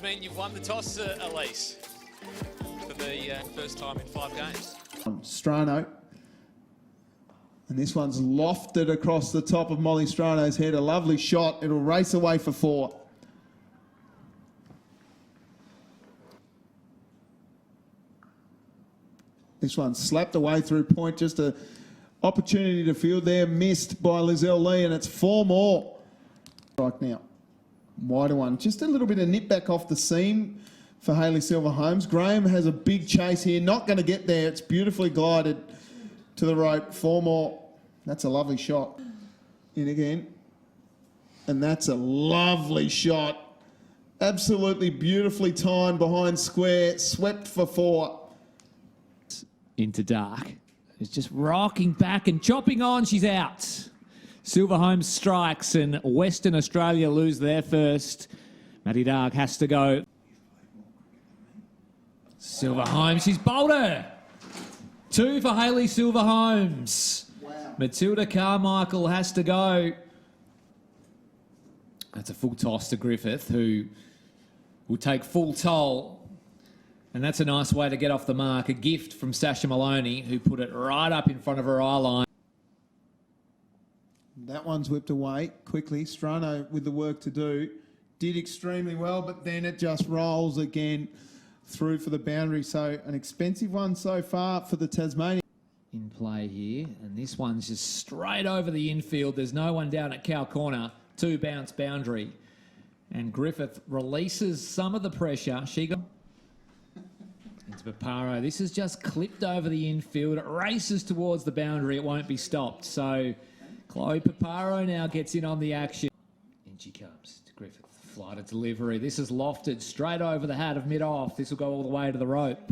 does mean you've won the toss, Elise, for the first time in 5 games. Strano. And this one's lofted across the top of Molly Strano's head. A lovely shot. It'll race away for 4. This one slapped away through point. Just an opportunity to field there. Missed by Lizelle Lee, and it's 4 more. Right now. Wider one. Just a little bit of nip back off the seam for Hayley Silver-Holmes. Graham has a big chase here. Not going to get there. It's beautifully glided to the rope. 4 more. That's a lovely shot. In again. And that's a lovely shot. Absolutely beautifully timed behind square. Swept for 4. Into dark. It's just rocking back and chopping on. She's out. Silver-Holmes strikes and Western Australia lose their first. Maddie Dark has to go. Silver-Holmes, she's bowled her. 2 for Hayley Silver-Holmes. Wow. Matilda Carmichael has to go. That's a full toss to Griffith, who will take full toll. And that's a nice way to get off the mark. A gift from Sasha Maloney, who put it right up in front of her eye line. That one's whipped away quickly. Strano with the work to do. Did extremely well, but then it just rolls again through for the boundary. So an expensive one so far for the Tasmanian. In play here, and this one's just straight over the infield. There's no one down at cow corner. 2 bounce boundary. And Griffith releases some of the pressure. She got into Paparo. This is just clipped over the infield. It races towards the boundary. It won't be stopped. So Chloe Paparo now gets in on the action. In she comes to Griffith. Flighted delivery. This is lofted straight over the hat of mid-off. This will go all the way to the rope.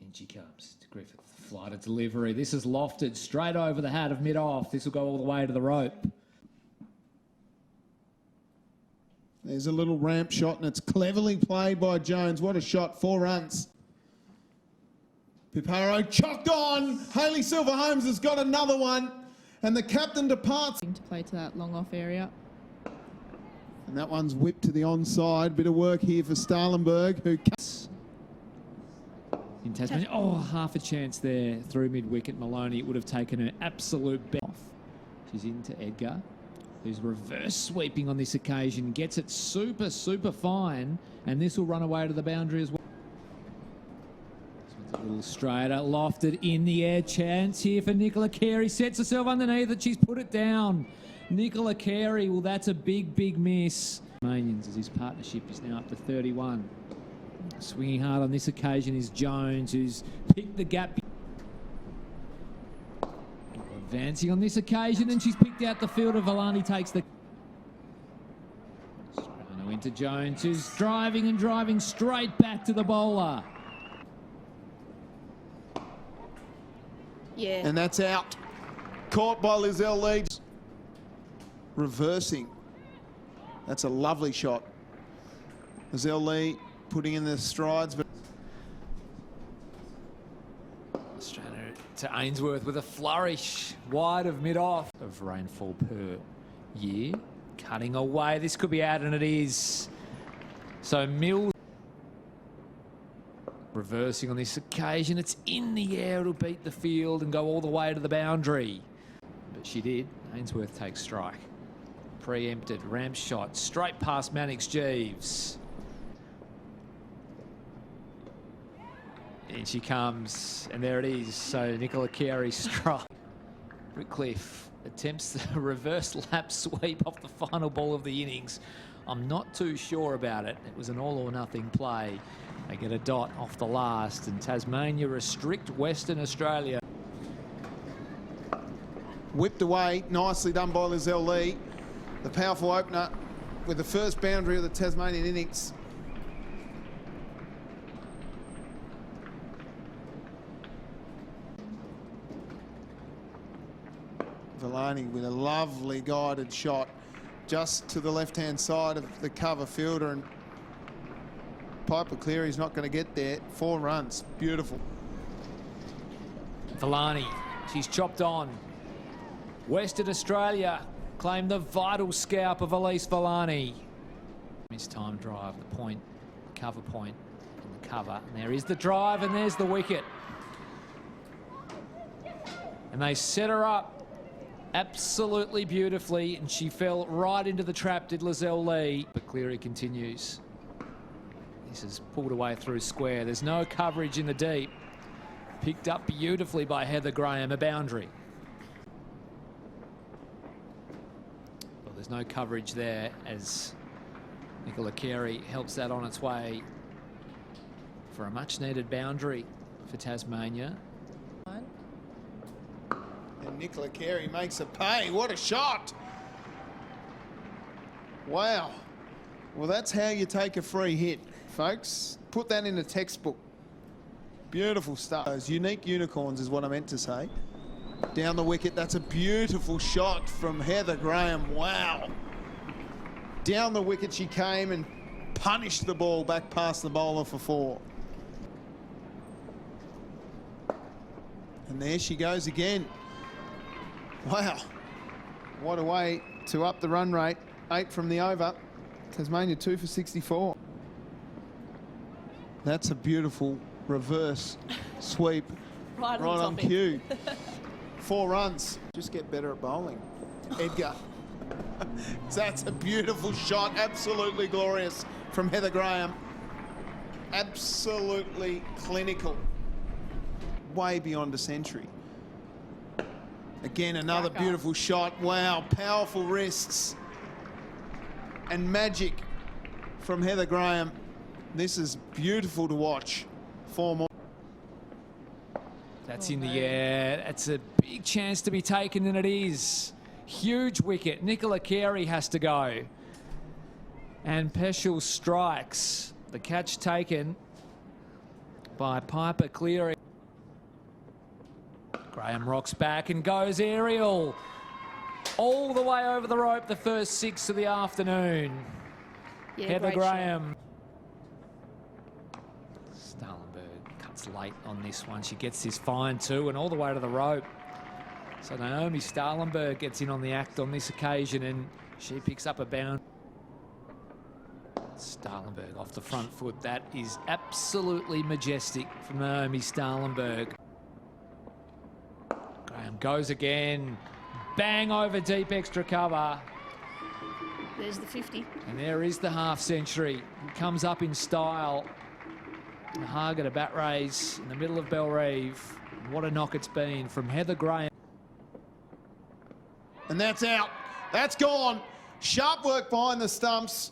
In she comes to Griffith. Flighted delivery. This is lofted straight over the hat of mid-off. This will go all the way to the rope. There's a little ramp shot, and it's cleverly played by Jones. What a shot. 4 runs. Piparo chocked on. Hayley Silver-Holmes has got another one. And the captain departs. To play to that long off area. And that one's whipped to the onside. Bit of work here for Starlenberg, who cuts. In Tasmania. Oh, half a chance there through mid-wicket. Maloney, it would have taken her absolute best. She's into Edgar, who's reverse sweeping on this occasion. Gets it super, super fine. And this will run away to the boundary as well. A little straighter, lofted in the air. Chance here for Nicola Carey. Sets herself underneath it. She's put it down. Nicola Carey, well, that's a big, big miss. Manians, as his partnership is now up to 31. Swinging hard on this occasion is Jones, who's picked the gap. Advancing on this occasion, and she's picked out the fielder. Villani takes the... Strano into Jones, who's driving and driving straight back to the bowler. Yeah. And that's out. Caught by Lizelle Lee. Reversing. That's a lovely shot. Lizelle Lee putting in the strides. But Strano to Ainsworth with a flourish wide of mid-off of rainfall per year. Cutting away. This could be out, and it is. So Mills reversing on this occasion. It's in the air. It'll beat the field and go all the way to the boundary. But she did. Ainsworth takes strike. Preempted. Ramp shot. Straight past Mannix Jeeves. And she comes. And there it is. So Nicola Carey strike. Rickcliffe attempts the reverse lap sweep off the final ball of the innings. I'm not too sure about it. It was an all or nothing play. They get a dot off the last, and Tasmania restrict Western Australia. whipped away. Nicely done by Lizelle Lee. The powerful opener with the first boundary of the Tasmanian innings. Villani with a lovely guided shot just to the left-hand side of the cover fielder, and Piper Cleary's not going to get there. 4 runs. Beautiful. Villani, she's chopped on. Western Australia claim the vital scalp of Elise Villani. His time drive, the point, the cover point, and the cover. And there is the drive, and there's the wicket. And they set her up absolutely beautifully, and she fell right into the trap, did Lizelle Lee. But Cleary continues. This is pulled away through square. There's no coverage in the deep. Picked up beautifully by Heather Graham, a boundary. Well, there's no coverage there as Nicola Carey helps that on its way for a much-needed boundary for Tasmania. And Nicola Carey makes a pay. What a shot! Wow. Well, that's how you take a free hit, folks. Put that in a textbook. Beautiful stuff. Those unique unicorns is what I meant to say. Down the wicket, that's a beautiful shot from Heather Graham. Wow. Down the wicket she came and punished the ball back past the bowler for 4. And there she goes again. Wow. What a way to up the run rate. 8 from the over. Tasmania 2 for 64. That's a beautiful reverse sweep Right on cue. 4 runs. Just get better at bowling. Edgar. That's a beautiful shot. Absolutely glorious from Heather Graham. Absolutely clinical. Way beyond a century. Again, another beautiful shot. Wow, powerful wrists. And magic from Heather Graham. This is beautiful to watch. 4 more. That's in the air. That's a big chance to be taken, and it is. Huge wicket. Nicola Carey has to go. And Peschel strikes. The catch taken by Piper Cleary. Graham rocks back and goes aerial. All the way over the rope, the first 6 of the afternoon. Yeah, Heather great Graham. Stalenberg cuts late on this one. She gets this fine too, and all the way to the rope. So Naomi Stalenberg gets in on the act on this occasion, and she picks up a bound. Stalenberg off the front foot. That is absolutely majestic from Naomi Stalenberg. Graham goes again. Bang over deep extra cover. There's the 50. And there is the half century. It comes up in style. The Harger to bat raise in the middle of Belrive. What a knock it's been from Heather Graham. And that's out. That's gone. Sharp work behind the stumps.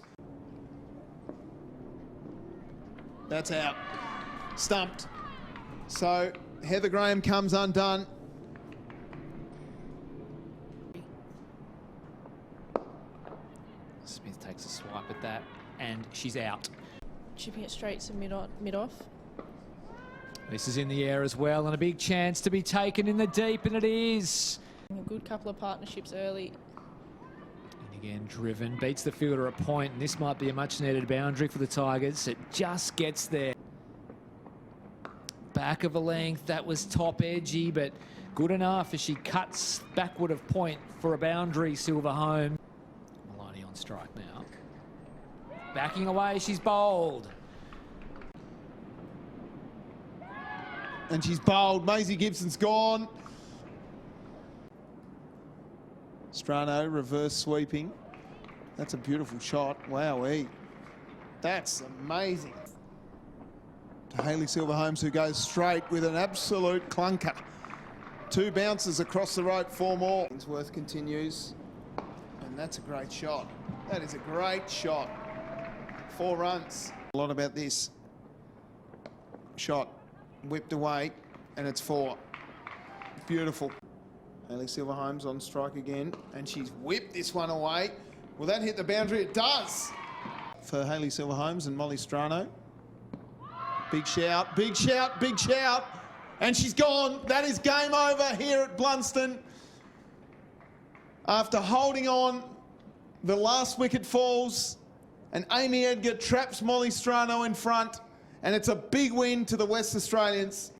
That's out. Stumped. So Heather Graham comes undone. Smith takes a swipe at that, and she's out. Chipping it straight to mid-off. This is in the air as well, and a big chance to be taken in the deep, and it is. A good couple of partnerships early. And again, driven, beats the fielder a point, and this might be a much-needed boundary for the Tigers. It just gets there. Back of a length, that was top edgy, but good enough as she cuts backward of point for a boundary, Silver Home. Maloney on strike now. Backing away, she's bowled. And she's bowled. Maisie Gibson's gone. Strano reverse sweeping. That's a beautiful shot. Wowee. That's amazing. To Hayley Silver-Holmes, who goes straight with an absolute clunker. 2 bounces across the rope, 4 more. Ainsworth continues. And that's a great shot. That is a great shot. 4 runs. A lot about this. Shot. Whipped away. And it's 4. Beautiful. Hayley Silver-Holmes on strike again. And she's whipped this one away. Will that hit the boundary? It does. For Hayley Silver-Holmes and Molly Strano. Big shout, big shout, big shout. And she's gone. That is game over here at Blunston. After holding on, the last wicket falls and Amy Edgar traps Molly Strano in front. And it's a big win to the West Australians.